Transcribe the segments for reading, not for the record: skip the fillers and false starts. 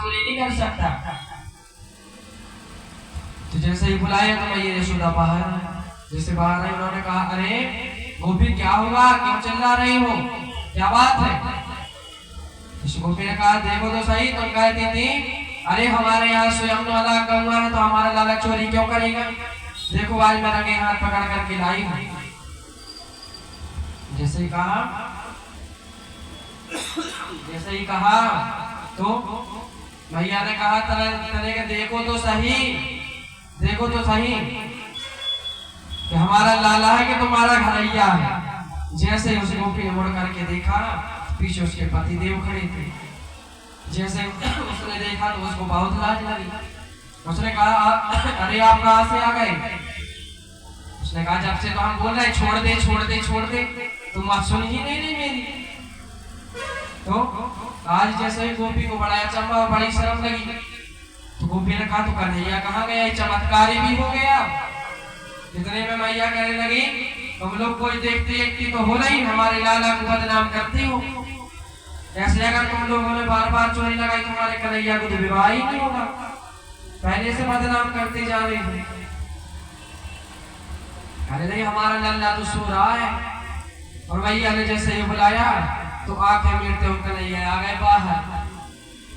चोरी नहीं कर सकता। तो जैसे ही बुलाया तो मैया यशोदा बाहर, जैसे बाहर आई उन्होंने कहा अरे गोपी क्या हुआ, क्यों चिल्ला रही हो, क्या बात है। इस गोपी ने कहा देखो तो सही, तुम कहती थी अरे हमारे यहाँ स्वयं वाला गौवा है तो हमारा लाला चोरी क्यों करेगा, देखो आज मैं रंगे हाथ पकड़ करके लाई हूं। जैसे ही कहा तो मैया ने कहा तने के देखो तो सही कि हमारा लाला है कि तुम्हारा घरैया है। जैसे उस गोपी ने मुड़ करके देखा, पीछे उसके पति देव खड़े थे। जैसे उसने देखा तो उसको बहुत लाज लगी। उसने कहा अरे आप कहां से आ गए। उसने कहा जब से तो हम बोल रहे छोड़ दे तुम बात सुन ही नहीं मेरी। तो आज जैसे ही गोपी को बड़ा अचंभा और बड़ी शर्म लगी, तो गोपी ने कहा तो कन्हैया कहाँ गया, चमत्कारी भी हो गया। इतने में मैया कहने लगी तुम लोग कोई देखती तो हो नहीं, हमारे लाला को बदनाम करती हो। ऐसे अगर तुम लोगों ने बार बार चोरी लगाई तुम्हारे कन्हैया को तो विवाह ही नहीं होगा, पहले से बदनाम करते जा रही हो। कहने लगी हमारा लाला तो सो रहा है। और मैया ने जैसे ही बुलाया तो आंखें मीटते हुए कन्हैया आ गए बाहर।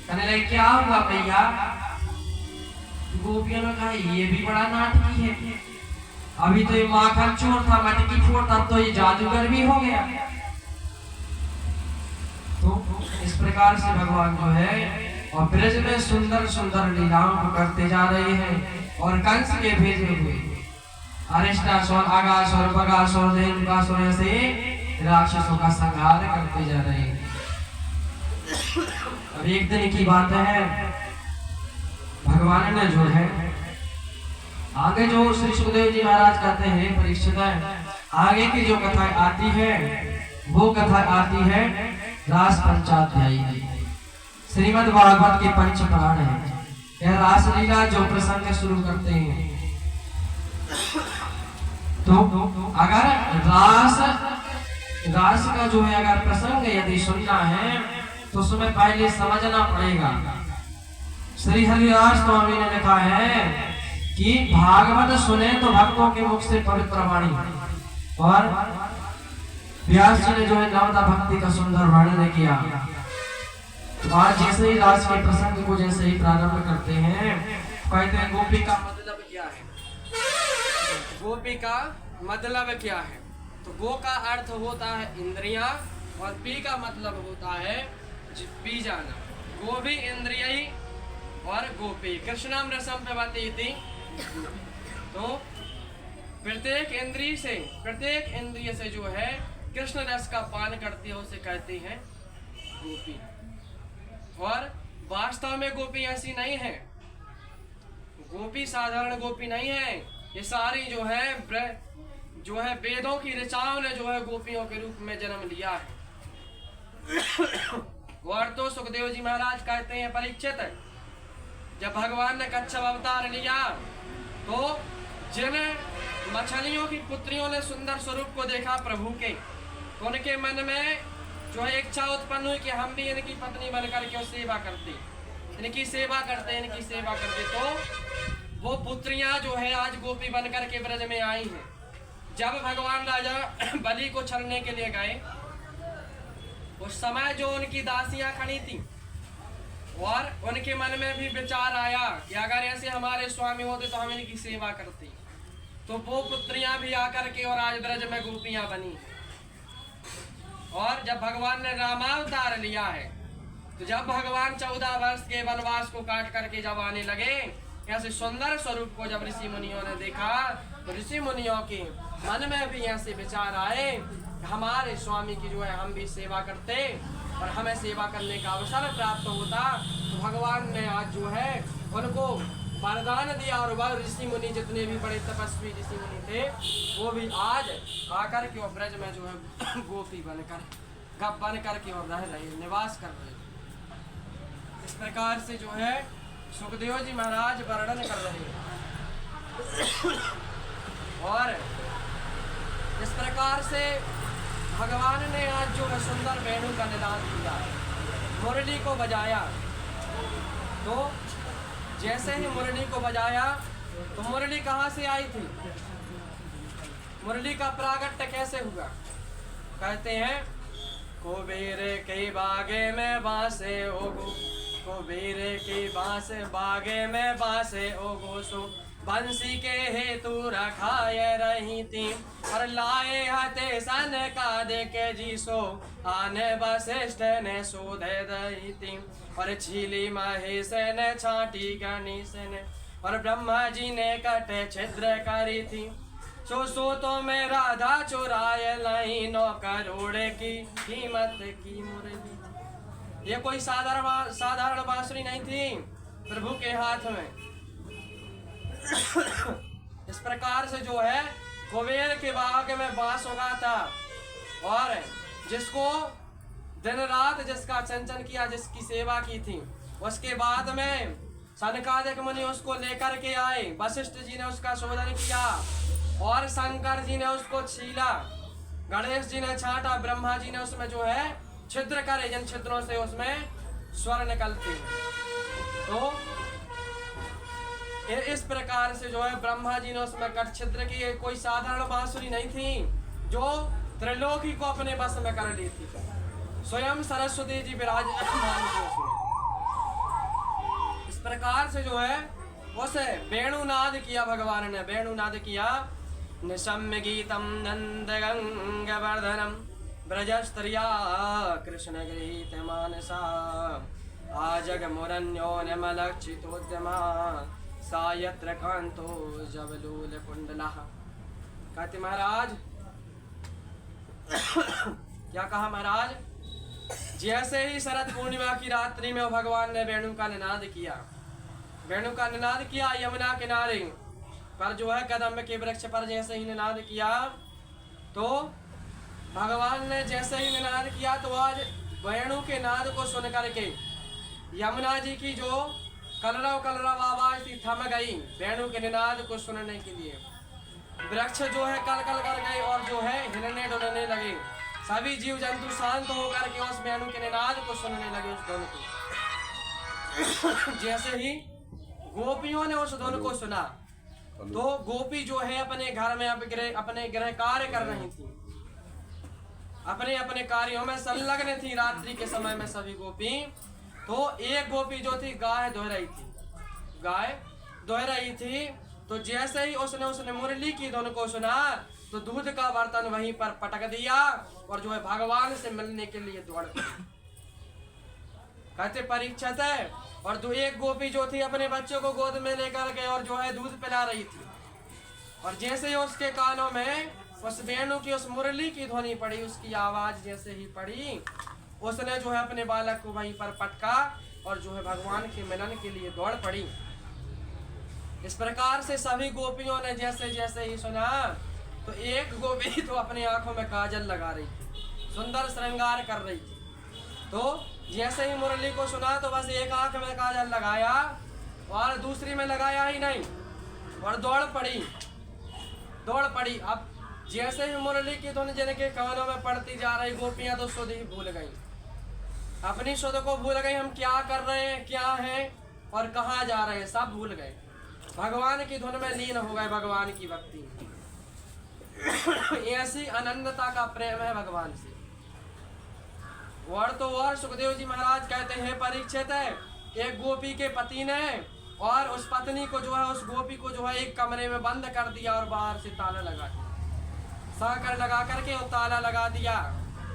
कहने लगे क्या हुआ मैया। गोपियों ने कहा ये भी बड़ा नाटकी है, अभी तो ये माखन चोर था, मटकी फोड़ था, तो ये जादूगर भी हो गया। तो इस प्रकार से भगवान जो है और ब्रज में सुंदर सुंदर लीलाओं को करते जा रहे हैं। और कंस के भेजे हुए अरिष्टासुर, अगासुर, बगासुर, धेनुकासुर ऐसे राक्षसों का संहार करते जा रहे हैं। अब एक दिन की बात है, भगवान ने जो है आगे जो श्री सुखदेव जी महाराज कहते हैं परीक्षित आगे की जो कथा आती है वो कथा आती है रास पंचाध्यायी में। श्रीमद् भागवत के पंच पुराण है। यह रासलीला जो प्रसंग शुरू करते हैं, तो अगर रास का जो है अगर प्रसंग यदि सुनना है तो उसमें पहले समझना पड़ेगा। श्री हरिदास स्वामी ने लिखा है कि भागवत सुने तो भक्तों के मुख से पवित्र वाणी, और व्यास जी ने जो है नवदा भक्ति का सुंदर वर्णन किया। तो आज जैसे ही रास के प्रसंग को जैसे ही प्रारंभ करते हैं, कहते हैं गोपी का मतलब क्या है। गोपी का मतलब क्या है, तो गो का अर्थ होता है इंद्रियां और पी का मतलब होता है पी जाना। गो भी इंद्रिय ही और गोपी कृष्णम रसम प्रवती थी। तो प्रत्येक इंद्रिय से जो है कृष्ण रस का पान करती है उसे कहते हैं गोपी। और वास्तव में गोपी ऐसी नहीं है, गोपी साधारण गोपी नहीं है। ये सारी जो है वेदों की ऋचाओं ने जो है गोपियों के रूप में जन्म लिया है। और तो सुखदेव जी महाराज कहते हैं परीक्षित, जब भगवान ने कच्छप अवतार लिया तो जिन मछलियों की पुत्रियों ने सुंदर स्वरूप को देखा प्रभु के, तो उनके मन में जो है इच्छा उत्पन्न हुई कि हम भी इनकी पत्नी बनकर के सेवा करते। तो वो पुत्रियां जो है आज गोपी बनकर के ब्रज में आई हैं। जब भगवान राजा बलि को छलने के लिए गए, उस समय जो उनकी दासियां खड़ी थी और उनके मन में भी विचार आया कि अगर ऐसे हमारे स्वामी होते तो हम इनकी सेवा करते, तो वो पुत्रियां भी आकर के और आज ब्रज में गोपियां बनी। और जब भगवान ने रामावतार लिया है, तो जब भगवान 14 वर्ष के वनवास को काट करके जब आने लगे, ऐसे सुंदर स्वरूप को जब ऋषि मुनियों ने देखा, तो ऋषि मुनियों के मन में भी ऐसे विचार आए हमारे स्वामी की जो है हम भी सेवा करते और हमें सेवा करने का अवसर प्राप्त होता। तो भगवान ने आज जो है उनको वरदान दिया, और वह ऋषि मुनि जितने भी बड़े तपस्वी ऋषि मुनि थे वो भी आज आकर के और ब्रज में जो है गोपी बन करके और रह रहे, निवास कर रहे। इस प्रकार से जो है सुखदेव जी महाराज वर्णन कर रहे हैं। और इस प्रकार से भगवान ने आज जो है सुंदर वेणु का निदान किया, मुरली को बजाया। जैसे ही मुरली को बजाया तो मुरली कहाँ से आई थी, मुरली का प्रागट्य कैसे हुआ। कहते हैं कुबेर के बागे में बांसे ओगो, कुबेर के बागे में बांसे ओगो सो बंसी के हेतु रखाए रही थी और लाए हते सन का देखे जी सो आने वशिष्ठ ने सोधे दही थी और छीली महेश ने छाटी गणेश ने और ब्रह्मा जी ने कटे छिद्र करी थी सो तो मैं राधा चुराए लाई 9 करोड़ की कीमत की मुरली। ये कोई साधारण बांसुरी नहीं थी प्रभु के हाथ में। इस प्रकार से जो है कुबेर के बाग में बांस उगा था और जिसको दिन रात जिसका चंचन किया, जिसकी सेवा की थी, उसके बाद में सनकादिक मुनि उसको लेकर के आए। वशिष्ठ जी ने उसका शोधन किया और शंकर जी ने उसको छीला, गणेश जी ने छाटा, ब्रह्मा जी ने उसमें जो है छिद्र करे, जिन छिद्रों से उसमें स्वर निकलते हैं। तो इस प्रकार से जो है ब्रह्मा जी ने उसमें कट छिद्र की। कोई साधारण बांसुरी नहीं थी जो त्रिलोकी को अपने बस में कर ली थी। स्वयं सरस्वती जी विराजमान थे उसमें। इस प्रकार से जो है उसे वेणुनाद किया, भगवान ने वेणुनाद किया। निशम्य गीतम नंद गंग वर्धनम ब्रजस्त्रिया कृष्ण गृहीत मानसा आजग मुरन्यो नमलक्षितोद्यमा सायत्र कांतो जबलूल कुंडला। कहते महाराज क्या कहा महाराज, जैसे ही शरद पूर्णिमा की रात्रि में भगवान ने वेणु का निनाद किया, वेणु का निनाद किया यमुना किनारे पर जो है कदम्ब के वृक्ष पर जैसे ही निनाद किया तो भगवान ने जैसे ही निनाद किया तो आज वेणु के नाद को सुन करके यमुना जी की जो कलरव आवाज थी थम गई वेणु के निनाद को सुनने के लिए। वृक्ष जो है कल कल कर गए और जो है हिलने डुलने लगे। सभी जीव जंतु शांत होकर के उस वेणु के निनाद को सुनने लगे, उस धुन को। जैसे ही गोपियों ने उस धुन को सुना तो गोपी जो है अपने घर में अपने गृह कार्य कर रही थी, अपने अपने कार्यों में संलग्न थी। रात्रि के समय में सभी गोपी, तो एक गोपी जो थी गाय धो रही थी। तो जैसे ही उसने मुरली की धुन को सुना तो दूध का बर्तन वहीं पर पटक दिया और जो है भगवान से मिलने के लिए दौड़ पड़ी। कहते परीक्षित है और दो एक गोपी जो थी अपने बच्चों को गोद में लेकर के और जो है दूध पिला रही थी और जैसे ही उसके कानों में उस वेणु की उस मुरली की ध्वनि पड़ी, उसकी आवाज जैसे ही पड़ी, उसने जो है अपने बालक को वहीं पर पटका और जो है भगवान के मिलन के लिए दौड़ पड़ी। इस प्रकार से सभी गोपियों ने जैसे जैसे ही सुना तो एक गोपी तो अपनी आंखों में काजल लगा रही थी, सुंदर श्रृंगार कर रही थी। तो जैसे ही मुरली को सुना तो बस एक आंख में काजल लगाया और दूसरी में लगाया ही नहीं और दौड़ पड़ी। अब जैसे ही मुरली की धुन जिनके कानों में पड़ती जा रही, गोपियां तो सुध ही भूल गई, अपनी सुध को भूल गई। हम क्या कर रहे हैं, क्या है और कहाँ जा रहे हैं, सब भूल गए। भगवान की धुन में लीन हो गए, भगवान की भक्ति में। ऐसी अनन्यता का प्रेम है भगवान से। और सुखदेव जी महाराज कहते हैं परीक्षित है, एक गोपी के पति ने और उस पत्नी को जो है, उस गोपी को जो है एक कमरे में बंद कर दिया और बाहर से ताला लगा दिया, साकर लगा करके और ताला लगा दिया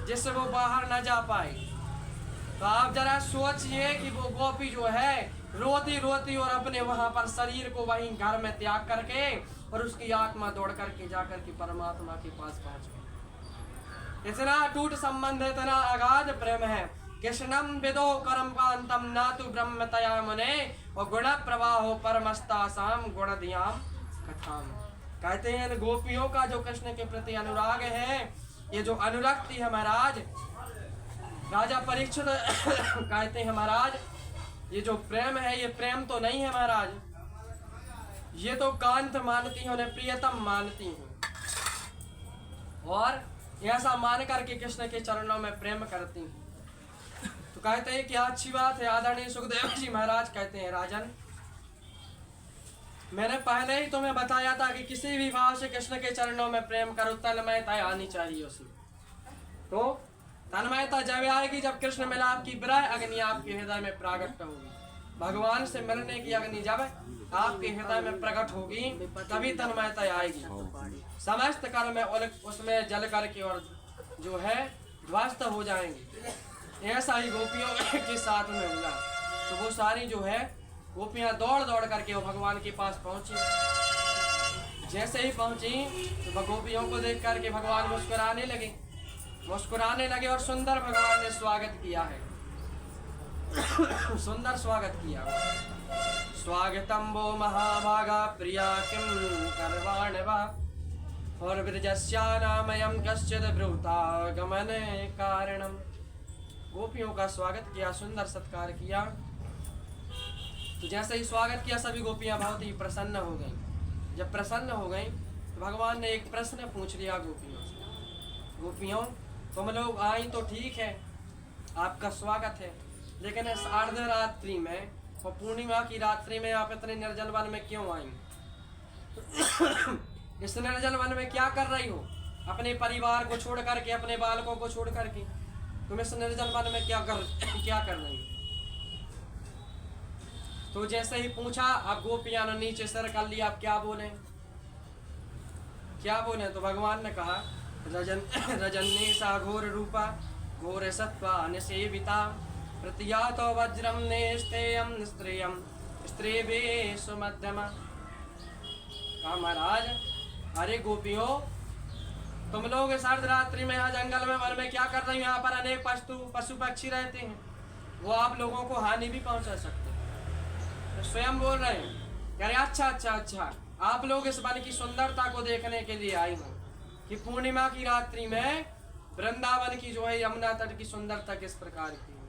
जिससे वो बाहर न जा पाए। तो आप जरा सोचिए कि वो गोपी जो है रोती रोती और अपने वहां पर शरीर को वहीं घर में त्याग करके और उसकी आत्मा दौड़ करके जाकर के परमात्मा के पास पहुंच गई। इतना अटूट संबंध है, इतना अगाध प्रेम है। कृष्णम विदो करम कांतम नातु ब्रह्मतया मुने और गुण प्रवाहो परमस्तासाम गुण दियाम कथाम। कहते हैं गोपियों का जो कृष्ण के प्रति अनुराग है, ये जो अनुरक्ति है महाराज, राजा परीक्षित कहते हैं महाराज, ये जो प्रेम है ये प्रेम तो नहीं है महाराज, ये तो कांत मानती है, उन्हें प्रियतम मानती हूँ और ऐसा मान करके कृष्ण के चरणों में प्रेम करती हूँ। तो कहते हैं कि अच्छी बात है। आदरणीय सुखदेव जी महाराज कहते हैं राजन, मैंने पहले ही तुम्हें बताया था कि किसी भी भाव से कृष्ण के चरणों में प्रेम करो, तन्मयता आनी चाहिए उसमें। तो तन्मयता जब आएगी जब कृष्ण मिलाप की विरह अग्नि आपके हृदय में प्रकट होगी। भगवान से मिलने की अग्नि जब आपके हृदय में प्रकट होगी तभी तन्मयता आएगी। समस्त कर्म में उसमें जल करके और जो है ध्वस्त हो जाएंगे। ऐसा ही गोपियों के साथ में हुआ। तो वो सारी जो है गोपियां दौड़ दौड़ करके वो भगवान के पास पहुंची। जैसे ही पहुंची तो गोपियों को देख करके भगवान मुस्कुराने लगे और सुंदर भगवान ने स्वागत किया है। सुंदर स्वागत किया। स्वागतम वो महाभागा प्रिया किम करवाण वा और ब्रजस्यानामयम कश्चिद ब्रूता गमन कारणम। गोपियों का स्वागत किया, सुंदर सत्कार किया। तो जैसे ही स्वागत किया सभी गोपियां बहुत ही प्रसन्न हो गईं। जब प्रसन्न हो गईं तो भगवान ने एक प्रश्न पूछ लिया गोपियों से। गोपियों, तुम लोग आई तो ठीक है, आपका स्वागत है, लेकिन इस अर्धरात्रि में और पूर्णिमा की रात्रि में आप इतने निर्जल वन में क्यों आई? इस निर्जल वन में क्या कर रही हो? अपने परिवार को छोड़ करके, अपने बालकों को छोड़ करके तुम इस निर्जल वन में क्या कर रही हो? तो जैसे ही पूछा, अब गोपियां ने नीचे सर कर लिया, आप क्या बोले? तो भगवान ने कहा, रजन्ने सा घोर रूपा घोर सत्वा निसेविता प्रतियातो वज्रम नेस्तेयम स्त्रेयम स्त्रेभे सुमध्यमा। कहा महाराज, अरे गोपियों, तुम लोग इस अर्धरात्रि में यहाँ जंगल में वन में क्या कर रही हो? यहाँ पर अनेक पशु पक्षी रहते हैं, वो आप लोगों को हानि भी पहुंचा सकते हैं। तो स्वयं बोल रहे हैं, अरे अच्छा, आप लोग इस वन की सुंदरता को देखने के लिए आई हो कि पूर्णिमा की रात्रि में वृंदावन की जो है यमुना तट की सुंदरता किस प्रकार की है।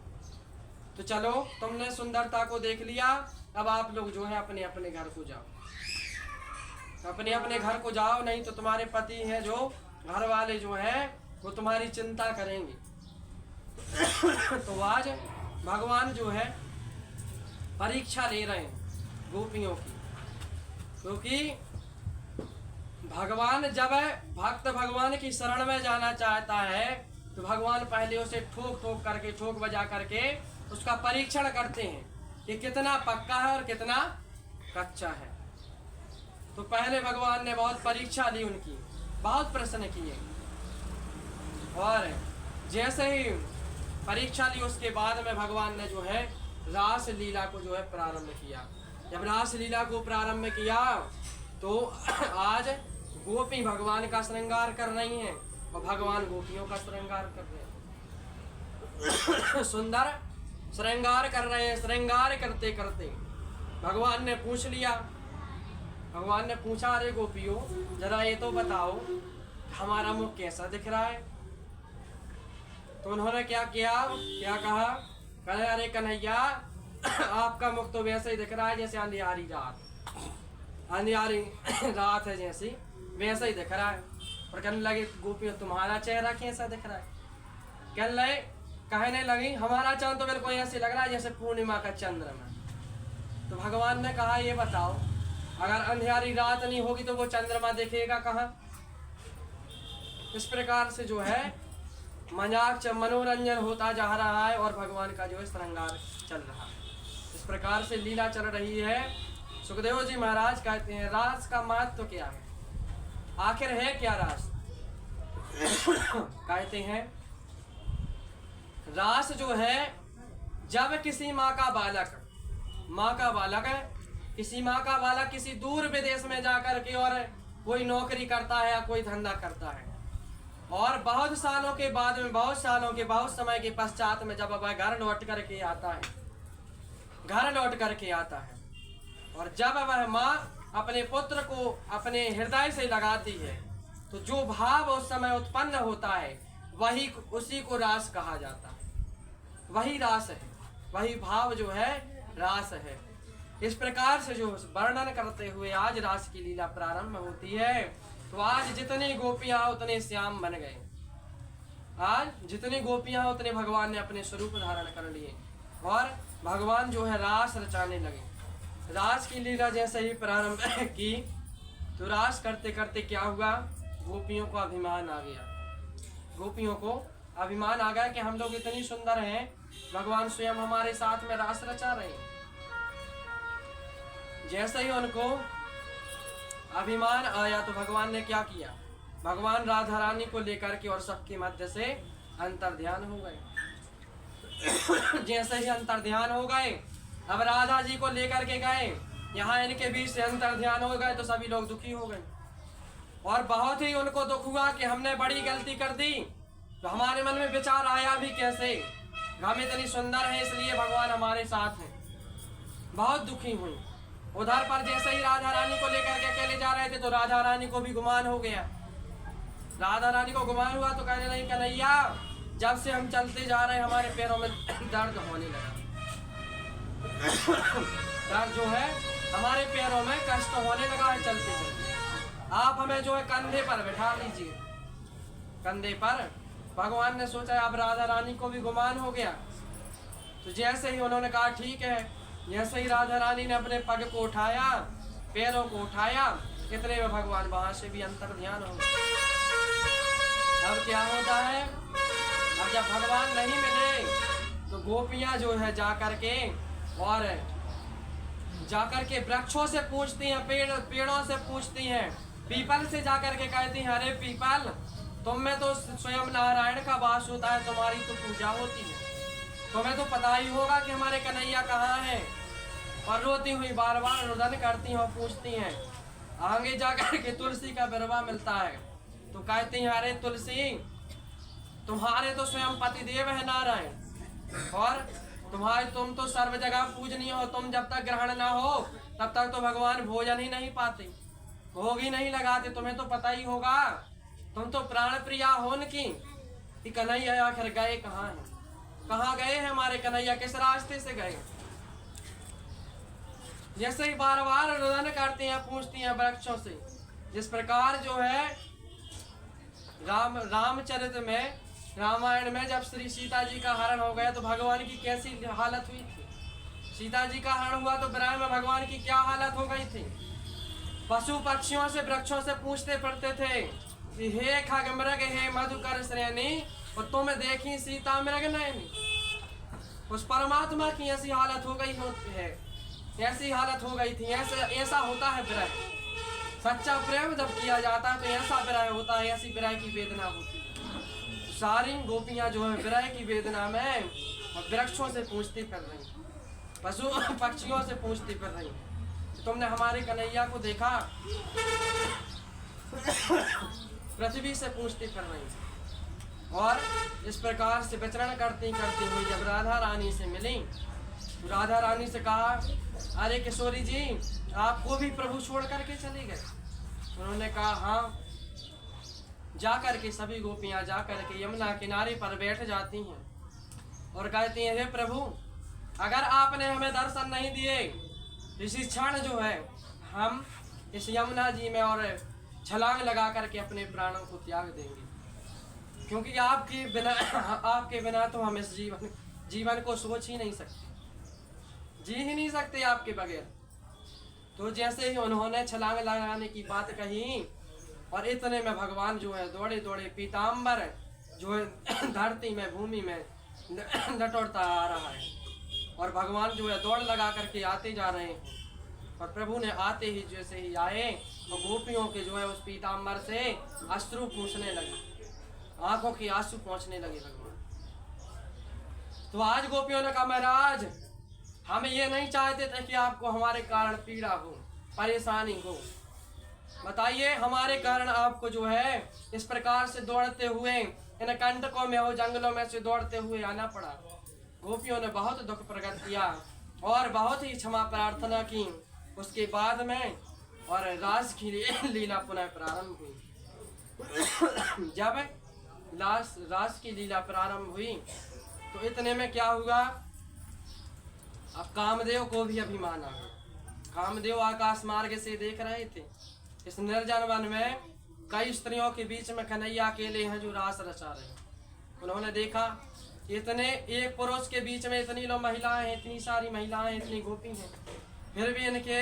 तो चलो, तुमने सुंदरता को देख लिया, अब आप लोग जो है अपने अपने घर को जाओ, अपने घर को जाओ, नहीं तो तुम्हारे पति हैं जो घर वाले जो है वो तुम्हारी चिंता करेंगे। तो आज भगवान जो है परीक्षा ले रहे हैं गोपियों की, क्योंकि भगवान जब भक्त भगवान की शरण में जाना चाहता है तो भगवान पहले उसे ठोक बजा करके उसका परीक्षण करते हैं कि कितना पक्का है और कितना कच्चा है। तो पहले भगवान ने बहुत परीक्षा ली उनकी, बहुत प्रश्न किए, और जैसे ही परीक्षा ली उसके बाद में भगवान ने जो है रास लीला को जो है प्रारंभ किया। जब रास लीला को प्रारंभ किया तो आज गोपी भगवान का श्रृंगार कर रही हैं और भगवान गोपियों का श्रृंगार कर रहे हैं। सुंदर श्रृंगार कर रहे हैं। श्रृंगार करते करते भगवान ने पूछा, अरे गोपियों, जरा ये तो बताओ हमारा मुख कैसा दिख रहा है? तो उन्होंने क्या कहा, अरे कन्हैया, आपका मुख तो वैसे ही दिख रहा है जैसे अंधियारी रात है, जैसी वैसा ही दिख रहा है। और कहने लगे गोपियों, तुम्हारा चेहरा कैसा दिख रहा है? कहने लगी, हमारा चांद तो बिल्कुल ऐसे लग रहा है जैसे पूर्णिमा का चंद्रमा। तो भगवान ने कहा, ये बताओ, अगर अंधियारी रात नहीं होगी तो वो चंद्रमा दिखेगा कहाँ? इस प्रकार से जो है मजाक मनोरंजन होता जा रहा है और भगवान का जो है श्रृंगार चल रहा है। इस प्रकार से लीला चल रही है। सुखदेव जी महाराज कहते हैं, रास का महत्व क्या है? आखिर है क्या रास? कहते हैं, रास जो है, जब किसी माँ का बालक किसी दूर विदेश में जाकर के और कोई नौकरी करता है या कोई धंधा करता है, और बहुत सालों बहुत समय के पश्चात में जब वह घर लौट करके आता है और जब वह माँ अपने पुत्र को अपने हृदय से लगाती है तो जो भाव उस समय उत्पन्न होता है उसी को रास कहा जाता है। वही रास है, वही भाव जो है रास है। इस प्रकार से जो वर्णन करते हुए आज रास की लीला प्रारंभ होती है। तो आज जितनी गोपियां उतने श्याम बन गए, आज जितनी गोपियां उतने भगवान ने अपने स्वरूप धारण कर लिए और भगवान जो है रास रचाने लगे। रास की लीला जैसे ही प्रारंभ की तो रास करते करते क्या हुआ, गोपियों को अभिमान आ गया। गोपियों को अभिमान आ गया कि हम लोग इतनी सुंदर हैं, भगवान स्वयं हमारे साथ में रास रचा रहे हैं। जैसे ही उनको अभिमान आया तो भगवान ने क्या किया, भगवान राधा रानी को लेकर के और सबके मध्य से अंतर ध्यान हो गए। जैसे ही अंतर ध्यान हो गए, अब राधा जी को लेकर के गए, यहाँ इनके बीच से अंतर ध्यान हो गए तो सभी लोग दुखी हो गए और बहुत ही उनको दुख हुआ कि हमने बड़ी गलती कर दी। तो हमारे मन में विचार आया भी कैसे, हम इतनी सुंदर है इसलिए भगवान हमारे साथ हैं। बहुत दुखी हुई। उधर पर जैसे ही राधा रानी को लेकर के अकेले जा रहे थे तो राधा रानी को भी गुमान हो गया। राधा रानी को गुमान हुआ तो कहने लगी, कन्हैया जब से हम चलते जा रहे हैं हमारे पैरों में दर्द होने लगा। दर्द जो है हमारे पैरों में कष्ट होने लगा है चलते चलते। आप हमें जो है कंधे पर बैठा लीजिए। कंधे पर भगवान ने सोचा अब राधा रानी को भी गुमान हो गया। तो जैसे ही उन्होंने कहा ठीक है, जैसे ही राधा रानी ने अपने पग को उठाया, पैरों को उठाया, इतने में भगवान वहां से भी अंतर ध्यान हो गया। अब क्या होता है, अब जब भगवान नहीं मिले तो गोपियां जो है जाकर के वृक्षों से पूछती हैं, पेड़ों से पूछती हैं, पीपल से जाकर के कहती हैं, अरे पीपल तुम में तो स्वयं नारायण का वास होता है, तुम्हारी तो पूजा होती है, तुम्हें तो पता ही होगा कि हमारे कन्हैया कहाँ हैं। और रोती हुई बार बार रुदन करती हैं और पूछती हैं। आगे जाकर के तुलसी का बिरवा मिलता है तो कहती हैं, अरे तुलसी तुम्हारे तो स्वयं पतिदेव है नारायण और तुम तो सर्व जगह पूजनीय हो, तुम जब तक ग्रहण ना हो तब तक तो भगवान भोजन ही नहीं पाते, भोग ही नहीं लगाते, तुम्हें तो पता ही होगा, तुम तो प्राण प्रिया हो उनकी। कि कन्हैया आखिर गए कहाँ हैं, कहाँ गए हैं हमारे कन्हैया, किस रास्ते से गए। जैसे ही बार बार रुदन करती हैं, पूछती हैं वृक्षों से। जिस प्रकार जो है रामचरित में, रामायण में जब श्री सीता जी का हरण हो गया तो भगवान की कैसी हालत हुई थी। सीता जी का हरण हुआ तो विरह में भगवान की क्या हालत हो गई थी। पशु पक्षियों से वृक्षों से पूछते पड़ते थे कि हे खगमृग हे मधुकर श्रेणी, और तुम्हें देखी सीता मृग नैनी। उस परमात्मा की ऐसी हालत हो गई है, ऐसी हालत हो गई थी। ऐसा होता है विरह। सच्चा प्रेम जब किया जाता है तो ऐसा विरह होता है, ऐसी विरह की वेदना होती है। सारी गोपियां जो है विरह की वेदना में वृक्षों से पूछती फिर रही, पशु पक्षियों से पूछती फिर रही, तुमने हमारे कन्हैया को देखा। पृथ्वी से पूछती फिर रही। और इस प्रकार से विचरण करती करती हुई जब राधा रानी से मिली, राधा रानी से कहा, अरे किशोरी जी आपको भी प्रभु छोड़ करके चले गए। उन्होंने कहा हाँ। जा करके सभी गोपियां जा करके यमुना किनारे पर बैठ जाती हैं और कहती हैं, हे प्रभु अगर आपने हमें दर्शन नहीं दिए इसी क्षण जो है हम इस यमुना जी में और छलांग लगा करके अपने प्राणों को त्याग देंगे, क्योंकि आपके बिना तो हम इस जीवन को सोच ही नहीं सकते, जी ही नहीं सकते आपके बगैर। तो जैसे ही उन्होंने छलांग लगाने की बात कही और इतने में भगवान जो है दौड़े दौड़े पीताम्बर जो है धरती में भूमि में लटोड़ता आ रहा है और भगवान जो है दौड़ लगा करके आते जा रहे हैं। और प्रभु ने आते ही जैसे ही आए तो गोपियों के जो है उस पीताम्बर से अश्रु पूछने लगे, आंखों की आंसू पहुंचने लगे भगवान। तो आज गोपियों ने कहा, महाराज हम ये नहीं चाहते थे कि आपको हमारे कारण पीड़ा हो, परेशानी हो, बताइए हमारे कारण आपको जो है इस प्रकार से दौड़ते हुए इन कंटकों में हो जंगलों में से दौड़ते हुए आना पड़ा। गोपियों ने बहुत दुख प्रकट किया और बहुत ही क्षमा प्रार्थना की। उसके बाद में और रास की लीला पुनः प्रारंभ हुई। जब रास की लीला प्रारंभ हुई तो इतने में क्या हुआ, अब कामदेव को भी अभिमान आ गया। कामदेव आकाश मार्ग से देख रहे थे इस निर्जन वन में कई स्त्रियों के बीच में कन्हैया अकेले हैं जो रास रचा रहे हैं। उन्होंने देखा इतने एक पुरुष के बीच में इतनी लोग महिलाएं हैं, इतनी सारी महिलाएं, इतनी गोपी हैं, फिर भी इनके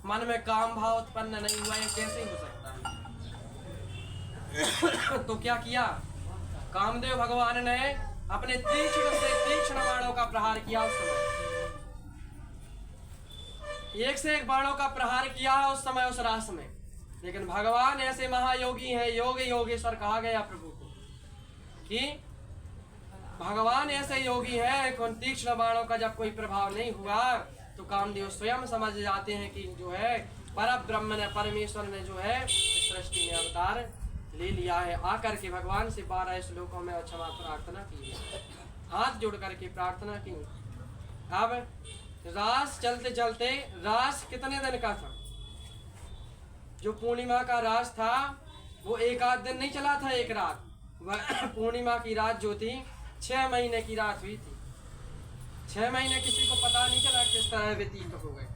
मन में काम भाव उत्पन्न नहीं हुआ, ये कैसे हो सकता है? तो क्या किया कामदेव भगवान ने? अपने तीक्ष्ण से तीक्ष्ण बाणों का प्रहार किया। उस समय एक से एक बाणों का प्रहार किया उस समय उस रास में। लेकिन भगवान ऐसे महायोगी हैं, योग योगेश्वर कहा गया प्रभु को कि भगवान ऐसे योगी है, उन तीक्ष्ण बाणों का जब कोई प्रभाव नहीं हुआ तो कामदेव स्वयं समझ जाते हैं कि जो है पर ब्रह्म ने, परमेश्वर ने जो है इस सृष्टि में अवतार ले लिया है। आकर के भगवान से 12 श्लोकों में क्षमा प्रार्थना की, हाथ जोड़ करके प्रार्थना की। अब रास चलते चलते, रास कितने दिन का था? जो पूर्णिमा का रास था वो एक आध दिन नहीं चला था, एक रात। पूर्णिमा की रात जो थी 6 महीने की रात हुई थी। 6 महीने किसी को पता नहीं चला किस तरह व्यतीत हो गए,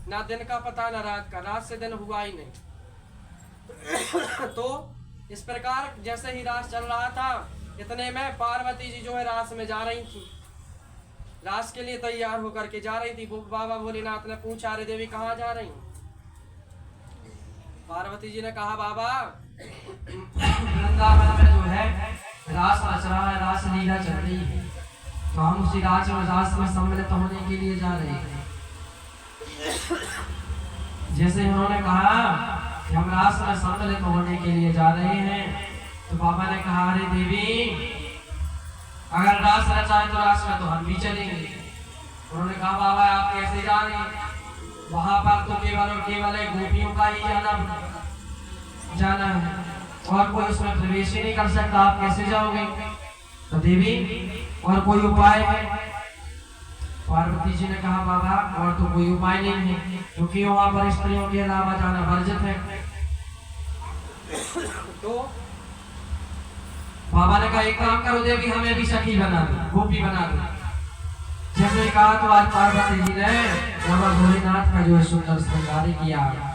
ना दिन का पता ना रात का, रात से दिन हुआ ही नहीं। तो इस प्रकार जैसे ही रास चल रहा था, इतने में पार्वती जी जो है रास में जा रही थी, रास के लिए तैयार होकर के जा रही थी। बाबा भोलेनाथ ने पूछा, अरे देवी कहाँ जा रही? पार्वती जी ने कहा, बाबा वृंदावन में जो है रास रच रहा है, रास लीला चल रही है, तो हम उसी रास में सम्मिलित होने के लिए जा रहे हैं। जैसे उन्होंने कहा कि हम रास में सम्मिलित होने के लिए जा रहे हैं, तो बाबा ने कहा, अरे देवी अगर रास रचा है तो रास में तो हम भी चलेंगे। उन्होंने कहा, बाबा आप कैसे जा रहे हैं? वहां पर तो केवल और केवल गोपियों का ही जाना है और कोई उसमें प्रवेश ही नहीं कर सकता, आप कैसे जाओगे? तो देवी और कोई उपाय है? पार्वती जी ने कहा, बाबा और तो कोई उपाय नहीं है, क्योंकि वहां पर स्त्रियों के अलावा जाना वर्जित है। तो बाबा ने कहा, एक काम करो देवी, हमें भी सखी बना दो, गोपी बना दो। जैसे कहा तो आज पार्वती जी ने बाबा भोलेनाथ का जो सुंदर श्रृंगार किया।